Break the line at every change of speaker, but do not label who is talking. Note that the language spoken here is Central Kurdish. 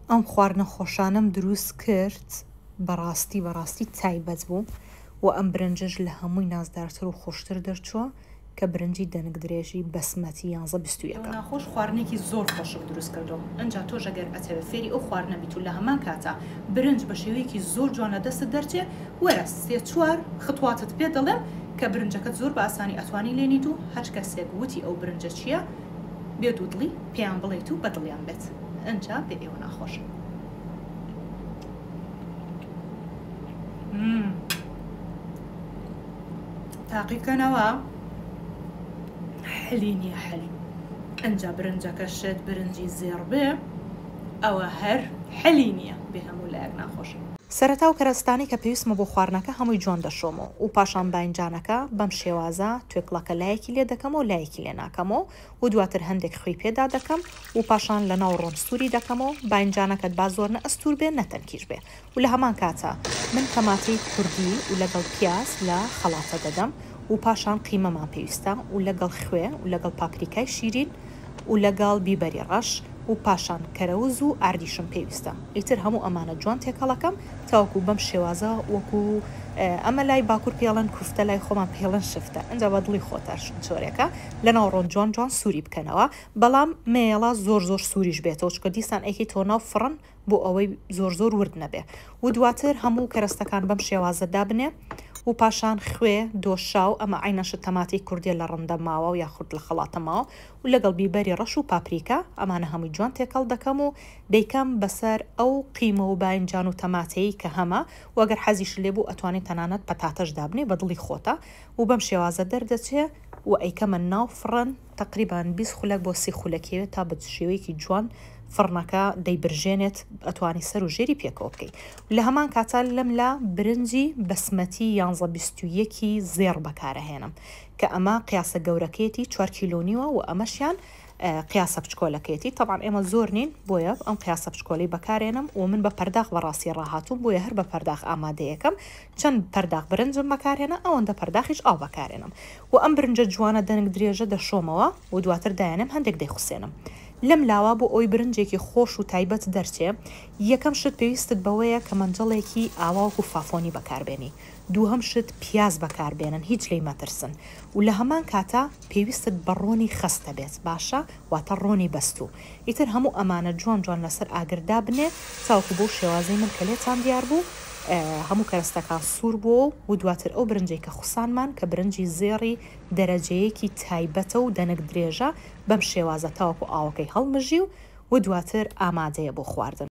ئەم خواردنە خۆشانەم دروست کرد بەڕاستی تایبەت بوو و ئەم برنجش لە هەمووی نازدارتر و خۆشتر دەرچووە کە برنجی دەنگ درێژی بەسمەتی 11
ناخۆش خواردنێکی زۆر خۆشم دروست کردەوە. ئەنجا تۆ ئەگەر ئەتەوێت فێری ئەو خواردنە بیت و لە هەمان کاتە برنج بە شێوەیەکی زۆر جوانە دەستت دەرچێ وەرە 3-4 خطواتت پێ دەڵێم کە برنجەکەت زۆر بە ئاسانی ئەتوانی لێنیت و هەچ کەسێک وتی ئەو برنجە چییە بێت و دڵی پێیان بڵێیت و بەدڵیان بێت. ئەنجا بێ ئێوە ناخۆشە. تاقیکەنەوە حەلی نییە حەلی. ئەنجا برنجەکەشت برنجی زێڕ بێ ئەوە هەر حەلی نییە بێ هەموو لایەک ناخۆشە.
سەرەتا و کەرەستانی کە پێویستمە بۆ خواردنەکە هەمووی جوان دەشۆمەوە و پاشان باینجانەکە بەم شێوازە توێکڵەکە لایەکی لێ دەکەمەوە و لایەکی لێ ناکەمەوە و دواتر هەندێک خوی پێدا دەکەم و پاشان لە ناو ڕۆنستوری دەکەمەوە باینجانەکەت با زۆر نە ئەستور بێ نەتەنکیش بێ و لە هەمان کاتە من تەماتی کوردی و لەگەڵ پیاز لە خەڵاتە دەدەم و پاشان قیمەمان پێویستە و لەگەڵ خوێ و لەگەڵ پاپریکای شیرین و لەگەڵ بیبەری ڕەش و پاشان کەرەوز و ئاردیشم پێویستە. ئیتر هەموو ئەمانە جوان تێکەڵەکەم تاوەکو بەم شێوازە وەکو ئەمە لای باکوور پێڵەن کوفتە لای خۆمان پێڵەن شفتە. ئەنجا بە دڵی خۆتە چۆرێکە لە ناو ڕۆن جوان سووری بکەنەوە بەڵام مێڵە زۆر سووریش بێتەوە چکە دیسان ئەیکی تۆ ناو فڕن بۆ ئەوەی زۆر ورد نەبێ و دواتر هەموو کەرەستەکان بەم شێوازە دابنێ و پاشان خوێ دۆشاو ئەمە عینەشت تەماتی کوردی لە ڕەندە ماوە و یاخورد لە خەڵاتە ماوە و لەگەڵ بیبەری ڕەش و پاپریکا ئەمانە هەمووی جوان تێکەڵ دەکەم و دەیکەم بەسەر ئەو قیمە و باینجان و تەماتەیی کە هەمە وەگەر حەزیش لێبوو ئەتوانێت تەنانەت پەتاتەش دابنێ بە دڵی خۆتە و بەم شێوازە دەردەچێ و ئەیکەمە ناو فڕن تقریبان 20 خولەک بۆ 30 خولەکەوێت تا بە شێوەیەکی جوان فڕنەکە دەیبرژێنێت ئەتوانی سەر و ژێری پێکەوە بکەیت. لە هەمان کاتە لەم لا برنجی بەسمەتی 11-21 زێڕ بەکارەهێنم کە ئەمە قیاسە گەورەکەیەتی 4 کیلۆنیوە و ئەمەشیان قیاسە بچکۆلەکەیەتی طبعاً ئێمە زۆر نین بۆیە ئەم قیاسە بچکۆلی بەکارێنم و من بە پەرداخ بەڕاستی ڕاهاتوم بۆیە هەر بە پەرداخ ئامادەیەکەم چەند پەرداخ برنجم بەکارێنە ئەوەندە پەرداخیش ئاو بەکارێنم و ئەم برنجە جوانە دەنگ درێژە دەشۆمەوە و دواتر دایانم هەندێک دەیخوسێنم. لەم لاوە بۆ ئەوی برنجێکی خۆش و تایبەت دەرچێ یەکەم شت پێویستت بەوەیە کە مەنجەڵێکی ئاواک و فافۆنی بەکاربێنی دووهەم شت پیاز بەکاربێنن هیچ لی مەترسن و لە هەمان کاتە پێویستت بە ڕۆنی خستە بێت باشە واتە ڕۆنی بەستوو ئیتر هەموو ئەمانە جوان لەسەر ئاگردا بنێ تاوەکو بۆ شێوازەی من کە لێتان دیار بوو هەموو کەرەستەکان سوور بووە و دواتر ئەو برنجێک کە خوسانمان کە برنجی زێڕی دەرەجەیەکی تایبەتە و دەنگ درێژە بەم شێوازە تاوەکو ئاوەکەی هەڵمژی و دواتر ئامادەیە بۆ خواردن.